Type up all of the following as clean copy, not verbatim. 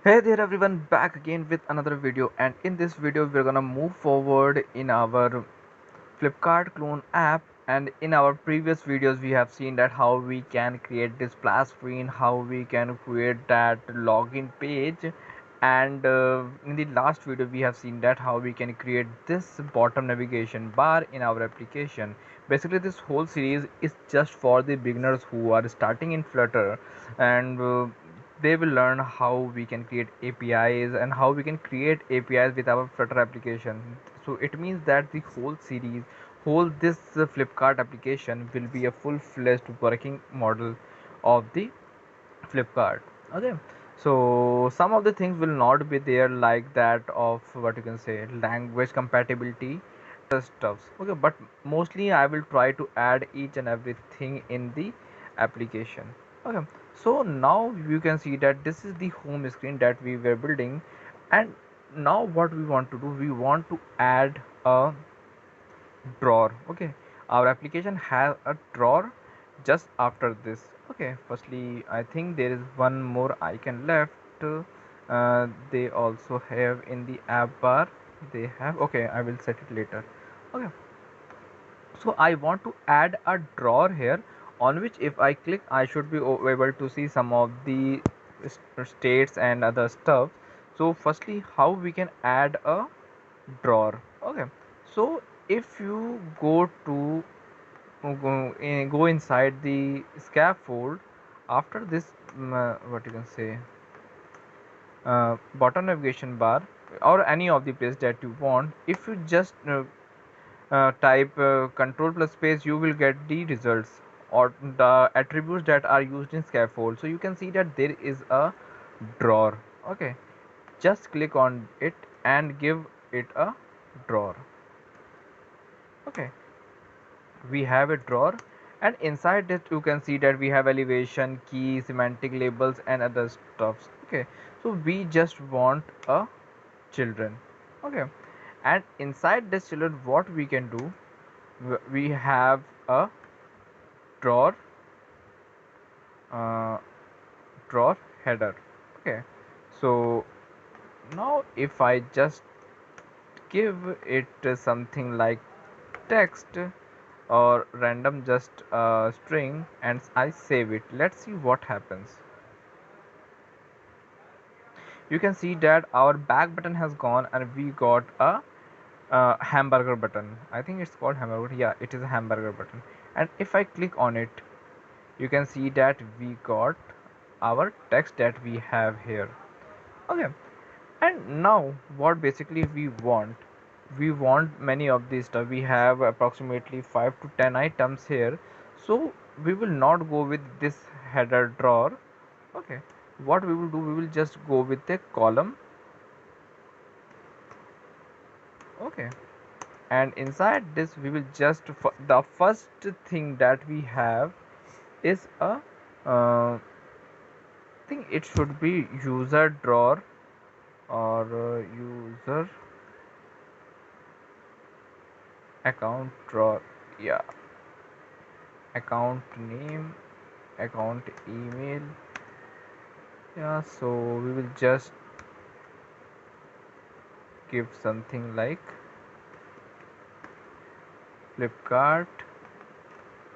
Hey there everyone, back again with another video, and in this video we're gonna move forward in our Flipkart clone app. And in our previous videos we have seen that how we can create this splash screen, how we can create that login page, and in the last video we have seen that how we can create this bottom navigation bar in our application. Basically this whole series is just for the beginners who are starting in Flutter, and they will learn how we can create APIs and how we can create APIs with our Flutter application. So it means that the whole series, whole this Flipkart application will be a full-fledged working model of the Flipkart. Okay, so some of the things will not be there, like that of what you can say language compatibility and other stuffs. Okay, but mostly I will try to add each and everything in the application. Okay, so now you can see that this is the home screen that we were building, and now what we want to do, we want to add a drawer. Okay, our application has a drawer just after this. Okay, firstly I think there is one more icon left. They also have in the app bar, they have, okay, I will set it later. Okay, so I want to add a drawer here, on which if I click I should be able to see some of the states and other stuff. So firstly, how we can add a drawer. Okay, so if you go inside the scaffold, after this what you can say bottom navigation bar, or any of the place that you want, if you just type control plus space, you will get the results or the attributes that are used in scaffold. So you can see that there is a drawer. Okay, just click on it and give it a drawer. Okay, we have a drawer, and inside it you can see that we have elevation, key, semantic labels and other stuffs. Okay, so we just want a children. Okay, and inside this children what we can do, we have a drawer, uh, drawer header. Okay, so now if I just give it something like text or random just string and I save it, let's see what happens. You can see that our back button has gone and we got a hamburger button. I think it's called hamburger. Yeah, it is a hamburger button. And if I click on it, you can see that we got our text that we have here. Okay, and now what basically we want many of these stuff. We have approximately 5 to 10 items here, so we will not go with this header drawer. Okay, what we will do, we will just go with a column. Okay, and inside this we will just the first thing that we have is a think it should be user drawer, or user account drawer. Yeah, account name, account email. Yeah, so we will just give something like Flipkart,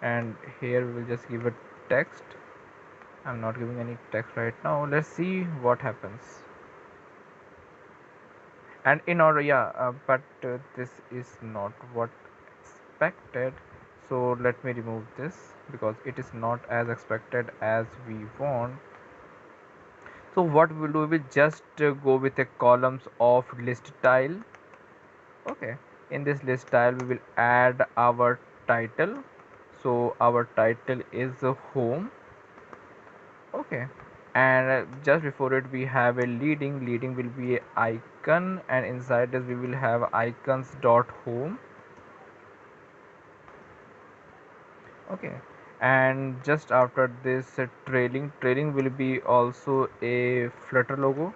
and here we will just give a text. I'm not giving any text right now. Let's see what happens. And in order, yeah, but this is not what expected, so let me remove this because it is not as expected as we want. So what we will do, we will just go with a columns of list style. Okay, in this list style we will add our title. So our title is home. Okay, and just before it we have a leading will be a icon, and inside this we will have icons dot home. Okay, and just after this trailing will be also a Flutter logo.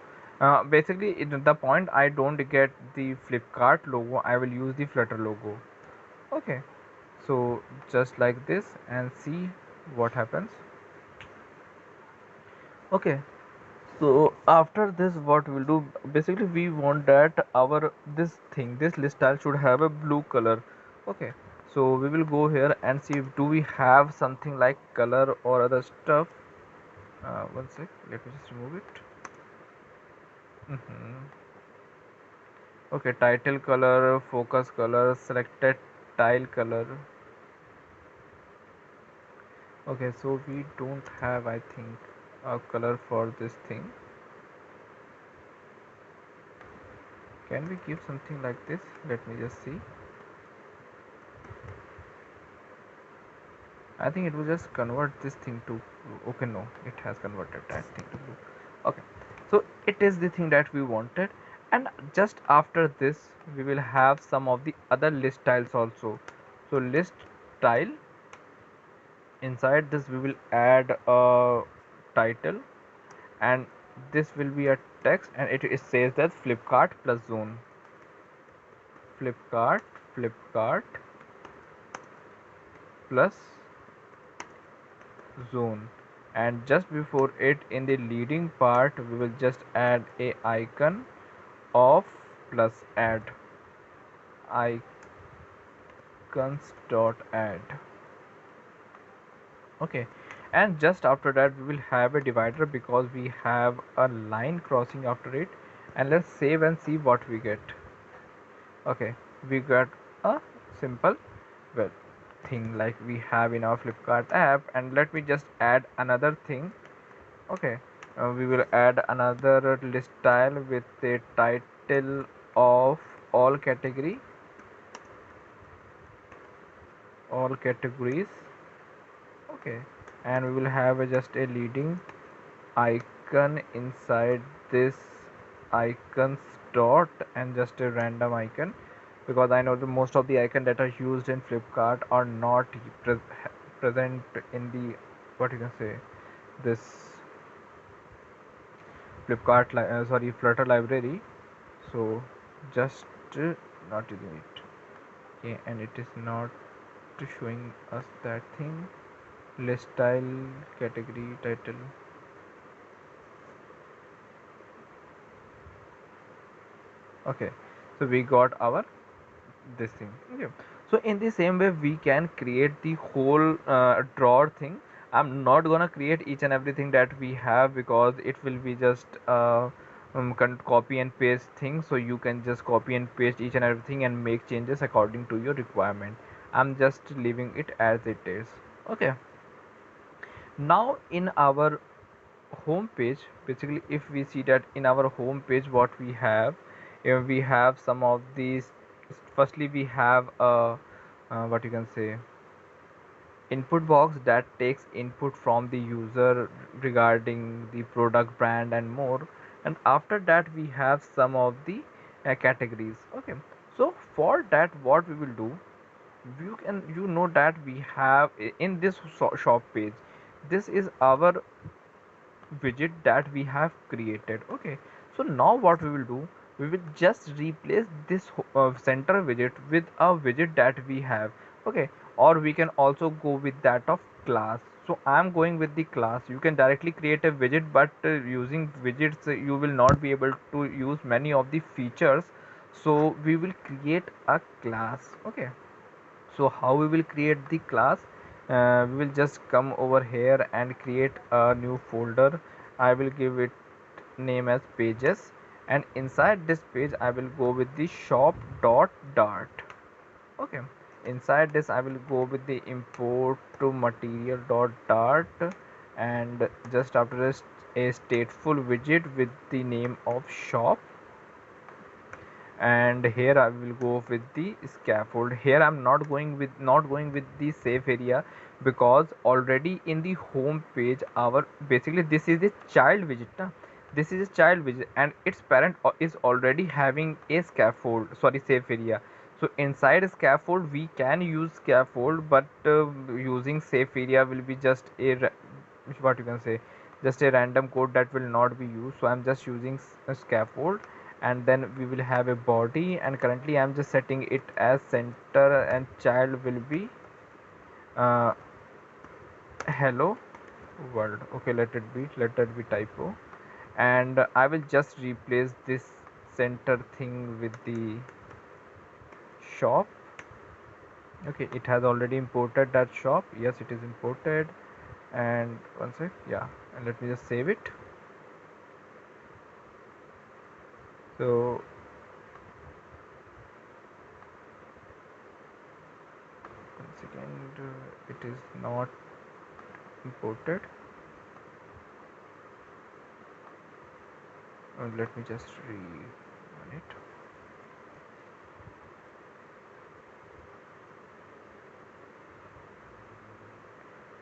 Basically the point, I don't get the Flipkart logo, I will use the Flutter logo. Okay, so just like this and see what happens. Okay, So after this, what we'll do, basically we want that our this list style should have a blue color. Okay, so we will go here and see do we have something like color or other stuff. One sec, let me just remove it. hmm Okay, title color, focus color, selected tile color. Okay, so we don't have, I think, a color for this thing. Can we give something like this? Let me just see. I think it will just convert this thing to okay, no, it has converted that thing to blue. Okay, so it is the thing that we wanted, and just after this we will have some of the other list tiles also. So list tile, inside this we will add a title, and this will be a text, and it says that Flipkart plus zone. Flipkart plus zone, and just before it, in the leading part, we will just add a icon of plus add, icons dot add. Okay, and just after that we will have a divider because we have a line crossing after it, and let's save and see what we get. Okay, we got a simple, well, thing like we have in our Flipkart app. And let me just add another thing. Okay, we will add another list style with the title of all category, all categories. Okay, and we will have just a leading icon inside this icons dot, and just a random icon, because I know the most of the icon that are used in Flipkart are not present in the, what you can say, this sorry, Flutter library. So just not using it. Okay, and it is not showing us that thing. List style, category, title. Okay, so we got our this thing. Okay, so in the same way we can create the whole drawer thing. I'm not gonna create each and everything that we have because it will be just copy and paste thing, so you can just copy and paste each and everything and make changes according to your requirement. I'm just leaving it as it is. Okay, now in our home page, basically if we see that in our home page what we have some of these. Firstly we have a what you can say, input box that takes input from the user regarding the product, brand and more. And after that we have some of the categories. Okay, so for that what we will do, you know that we have in this shop page, this is our widget that we have created. Okay, so now what we will do, we will just replace this center widget with a widget that we have. Okay, or we can also go with that of class. So I am going with the class. You can directly create a widget, but using widgets you will not be able to use many of the features, so we will create a class. Okay, so how we will create the class, we will just come over here and create a new folder. I will give it name as pages, and inside this page I will go with the shop dot dart. Okay, inside this I will go with the import to material dot dart, and just after this a stateful widget with the name of shop. And here I will go with the scaffold. Here I'm not going with the safe area, because already in the home page our, basically this is the child widget na? This is a child widget and its parent is already having a scaffold, sorry, safe area. So inside scaffold we can use scaffold, but using safe area will be just a what you can say, just a random code that will not be used. So I'm just using a scaffold, and then we will have a body, and currently I'm just setting it as center, and child will be uh, hello world. Okay, let it be typo. and I will just replace this center thing with the shop. Okay, it has already imported that shop. Yes, it is imported. And one sec, yeah, and let me just save it. So one second, it is not imported. Let me just run it.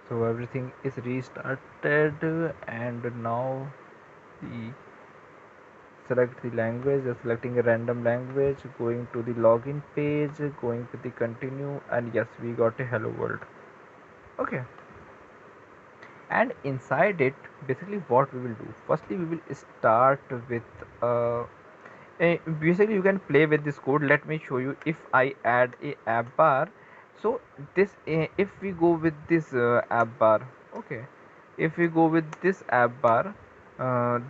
So everything is restarted, and now the select the language, just selecting a random language, going to the login page, going to the continue, and yes, we got a hello world. Okay, and inside it, basically what we will do, firstly we will start with basically you can play with this code. Let me show you. If I add a app bar, so this if we go with this app bar, okay, if we go with this app bar,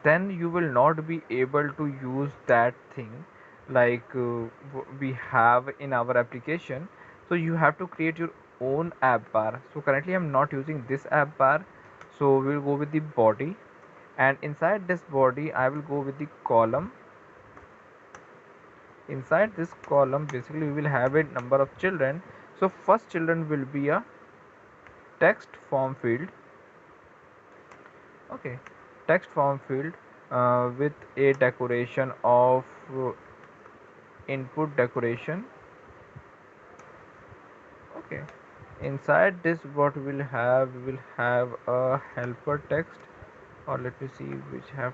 then you will not be able to use that thing like we have in our application. So you have to create your own app bar. So currently I'm not using this app bar, so we'll go with the body, and inside this body I will go with the column. Inside this column, basically we will have a number of children. So first children will be a text form field. Okay, text form field with a decoration of input decoration. Okay, inside this what we'll have, we will have a helper text, or let me see which have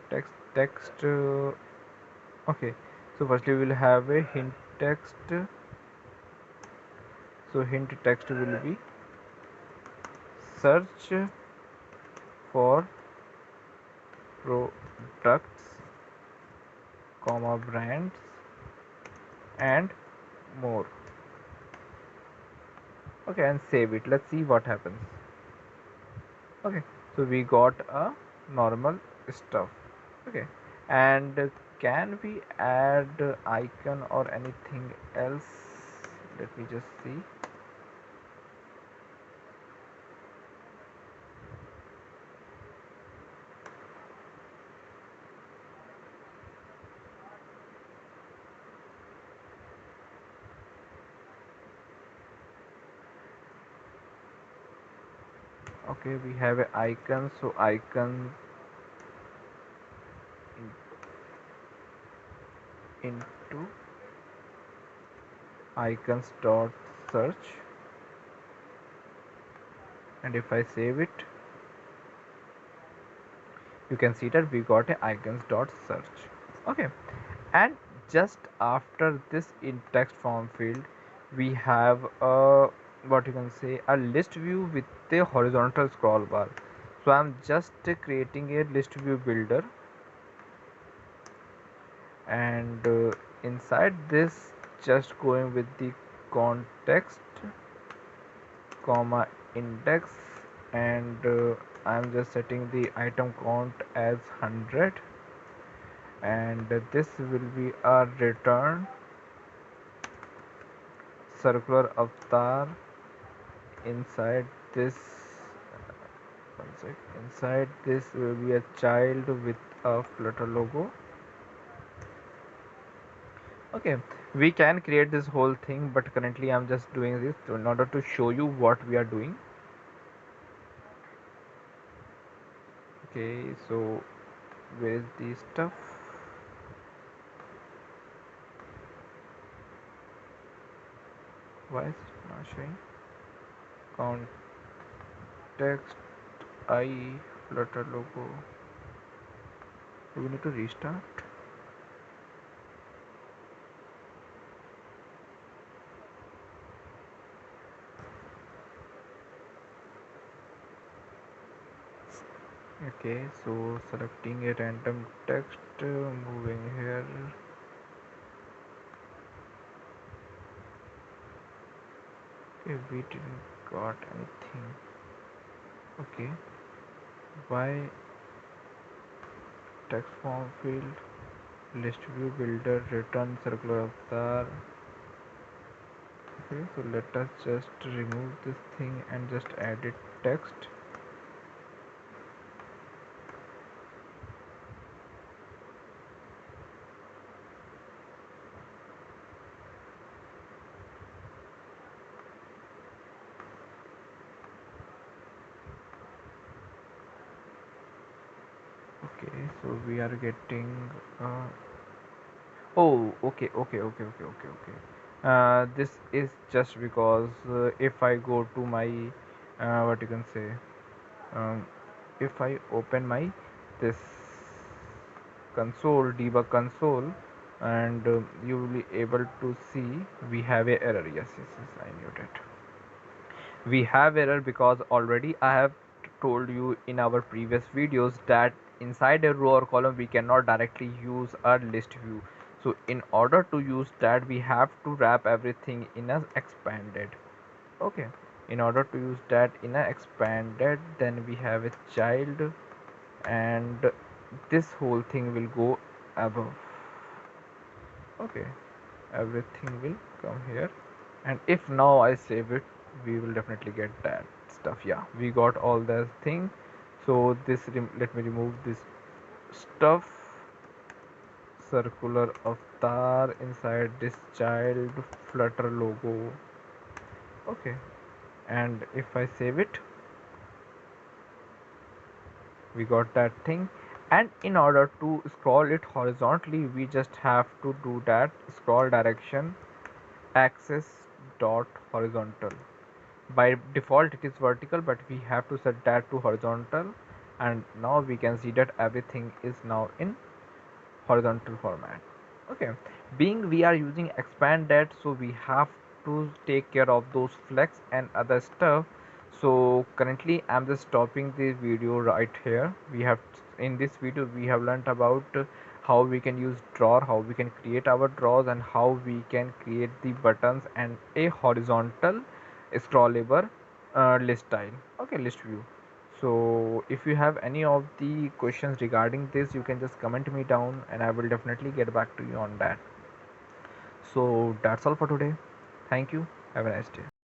text okay, so firstly we will have a hint text. So hint text will be search for products, comma, brands, and more. Okay, and save it. Let's see what happens. Okay, so we got a normal stuff. Okay, and can we add icon or anything else? Let me just see. Okay, we have a icon, so icon into icons dot search, and if I save it, you can see that we got a icons dot search. Okay, and just after this in text form field, we have a, what you can say, a list view with a horizontal scroll bar. So I'm just creating a list view builder, and inside this, just going with the context, comma, index, and I'm just setting the item count as 100, and this will be a return circular avatar. Inside this, one sec, inside this will be a child with a flutter logo. Okay, we can create this whole thing, but currently I'm just doing this in order to show you what we are doing. Okay, so where is the stuff? Why is it not showing? Context I flutter logo. Do we need to restart? Okay, so selecting a random text, moving here. Okay, we didn't got anything. Okay, why? text form field, list view builder, return circular avatar. Okay, so let us just remove this thing and just add it text. Okay, so we are getting uh, oh, okay. This is just because if I go to my what you can say, um, if I open my this console, debug console, and you will be able to see we have a error. Yes, I knew that. We have error because already I have told you in our previous videos that inside a row or column we cannot directly use a list view. So in order to use that we have to wrap everything in a expanded. Okay, in order to use that in a expanded, then we have a child, and this whole thing will go above. Okay, everything will come here, and if now I save it, we will definitely get that stuff. Yeah, we got all the thing. So this let me remove this stuff, circular avatar inside this child flutter logo. Okay, and if I save it, we got that thing. And in order to scroll it horizontally, we just have to do that scroll direction axis dot horizontal. By default it is vertical, but we have to set that to horizontal, and now we can see that everything is now in horizontal format. Okay, being we are using expand that, so we have to take care of those flex and other stuff. So currently I'm just stopping the video right here. We have, in this video we have learned about how we can use drawer, how we can create our drawers, and how we can create the buttons and a horizontal scrollable list style. Okay, list view. So if you have any of the questions regarding this, you can just comment me down and I will definitely get back to you on that. So that's all for today. Thank you. Have a nice day.